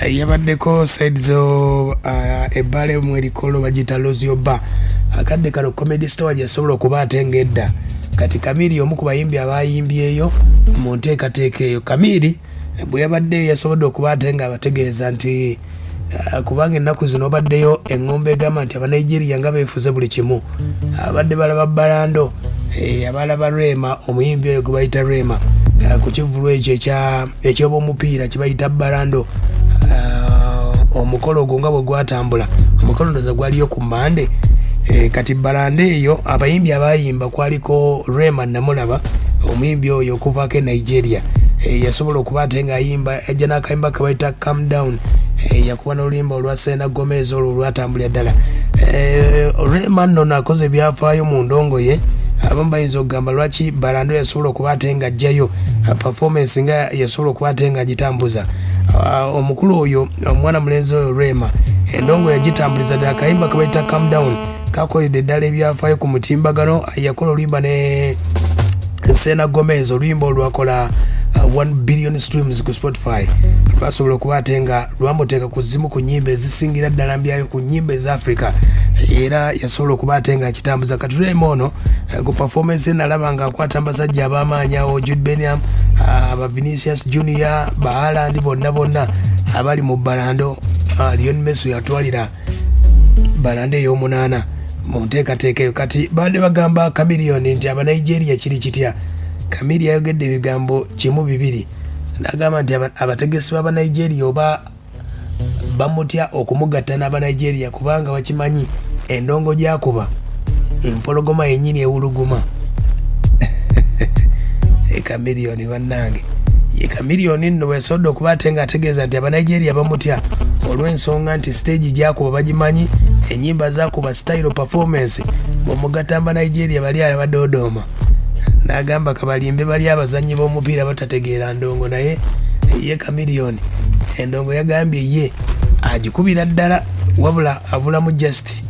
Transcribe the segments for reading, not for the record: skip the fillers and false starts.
yabaddeko sides ebbala emu erikolo bagita Lozio Bar akadde kano comedy store yasobola okuba atenga edda kati Chameleon omu ku bayimbi abayimbyeyo mu nteekateeka eyo. Chameleon bwe yabadde yasobodde okuba atenga abategeeza nti kubanga ennaku zino baddeyo engombe egamba nti Abanigeria nga beefuze buli kimu abadde balaba Balando abalaba Rema omuyimbi oyo gwe bayita Rema ku kivulu ekyo eky'omupiira kye bayita Balando. Omukolo ogwo nga bwe gwatambula omukolo ndoza gwaliyo ku Mande kati Balando eyo abayimbi abayimba kwaliko Rema namulaba omuyimbi oyo okuvaako e Nigeria yasobola okuba ate nga ayimba ejja n'akayimba ke bayita Calm Down yakuba n'oluyimba olwa Selena Gomez olwo olwatambulira ddala. Rema nno nakoze ebyafaayo mu ndongo ye abamu bayinza okugamba lwaki Balando yasobola okuba ate nga ajjayo performance nga yasobola okuba ate nga agitambuza. Omukulu oyo omwana mulenzi oyo Rema endongo yagitambuliza ddala akayimba ke bayita Calm Down kakoledde ddala ebyafaayo ku mutimbagano. Yakola oluyimba ne Selena Gomez oluyimba olwakola 1 billion streams ku Spotify basobola okuba ate nga lwamuteeka ku zimu ku nnyimba ezisingira ddala mbyayo ku nnyimba eza Africa era yasobola okuba ate nga akitambuza. Kati Rema ono ku performance nalaba nga akwata abasajja ab'amaanyi awo Jude Bellingham aba Vinicius Junior ba Haaland bonna abali mu Balando. Lionel Messi yatwalira Balando ey'omunaana mu nteekateeka eyo. Kati badde bagamba Chameleon nti Abanigeria kiri kitya. Chameleon yayogedde ebigambo kimu bibiri n'agamba nti abategesi b'Abanigeria oba bamutya okumugatta n'Abanigeria kubanga bakimanyi endongo gyakuba empologoma yennyini ewuluguma. Chameleon bannange ye Chameleon nno bwesobodde okuba ate nga ategeeza nti Abanigeria bamutya olw'ensonga nti stage gyakuba bagimanyi ennyimba zakuba style performance bw'omugatta Abanigeria bali abadodooma. N'agamba kabalimbe bali abazannyi b'omupiira batategeera ndongo naye ye Chameleon endongo yagambye ye agikubira ddala wabula abulamu just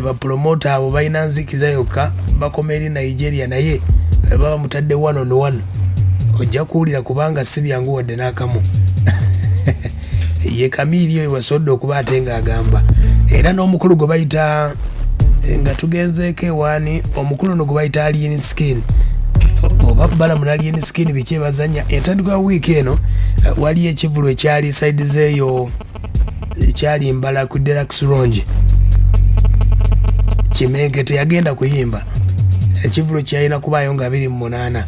bapromota abo balina nzikiza yokka bakoma eri Nigeria naye baba mutadde 1 on 1 ojja kuwulira kubanga si byangu wadde n'akamu. Ye Chameleon oyo wasobodde okuba ate nga agamba era n'omukulu gwe bayita nga tugenzeeko ewaani omukulu no gwe bayita Alien Skin oba Balamu Alien Skin biki bazanya entandikwa ya wiiki eno waliyo ekivulu ekyali side zeeyo ekyali Mbala ku Deluxe Lounge Kimenke teyagenda kuyimba ekivulu kyalina kubaayo nga 28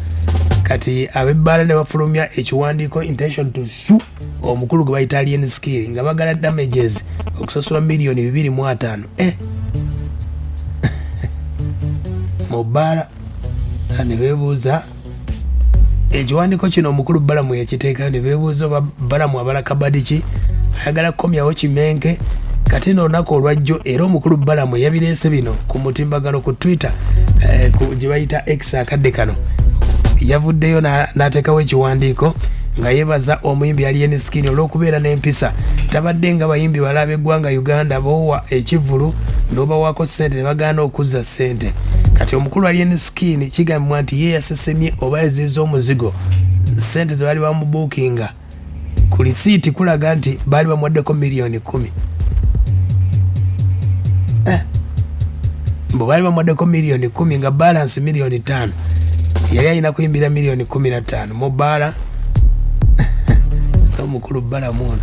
kati abebbala ne bafulumya ekiwandiiko intention to sue omukulu gwe bayita Alien Skin nga bagala damages okusasula $2.5 million. Mubala ne beebuuza ekiwandiiko kino omukulu Balamu yakiteeka ne beebuuza oba Balamu abala kabadi ki ayagala kukomyawo Kimenke. Kati n'olunaku olwajjo era omukulu Balamu yabireese bino ku mutimbagano ku Twitter gye bayita X akadde kano yavuddeyo n'ateekawo ekiwandiiko nga yeebaza omuyimbi Alien Skin olw'okubeera n'empisa tabadde nga bayimbi balaba eggwanga Uganda boowa ekivulu n'obawaako ssente ne bagaana okuzza ssente. Kati omukulu Alien Skin kigambibwa nti ye yasesemye oba yaziza omuzigo ssente ze baali bamubuukinga ku lisiiti kulaga nti baali bamuwaddeko $10,000,000 bwe baali bamuwaddeko $10,000,000 nga balance $5,000,000 yali alina kuyimbira $15,000,000 mu bbaala omukulu Balamu ono.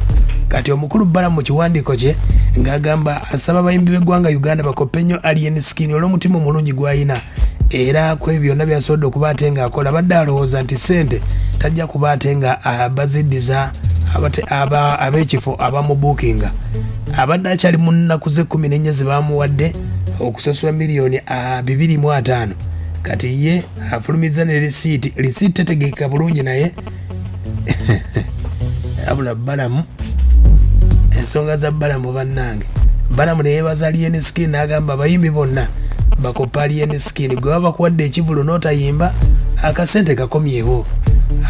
Kati omukulu Balamu mu kiwandiiko kye ng'agamba asaba abayimbi b'eggwanga Uganda bakoppe nnyo Alien Skin olw'omutima omulungi gw'alina era ku ebyo byonna byasobodde okuba ate ng'akola badde alowooza nti ssente tajja kuba ate nga abaziddiza ab'ekifo abamubuukinga abadde akyali mu nnaku ze 14 ze baamuwadde okusasula $2.5 million. Kati ye afulumiza ne lisiiti tetegeeka bulungi naye abula Balamu ensonga za Balamu bannange. Balamu ne yeebaza Alien Skin n'agamba abayimbi bonna bakoppa Alien Skin gwe baba bakuwadde ekivulu n'otayimba akasente kakomyewo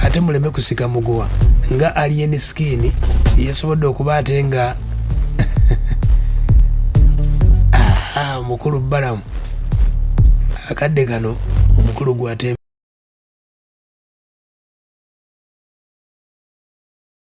ate muleme kusika muguwa nga Alien Skin yasobodde okuba ate nga omukulu Balamu akadde kano omukulu gwate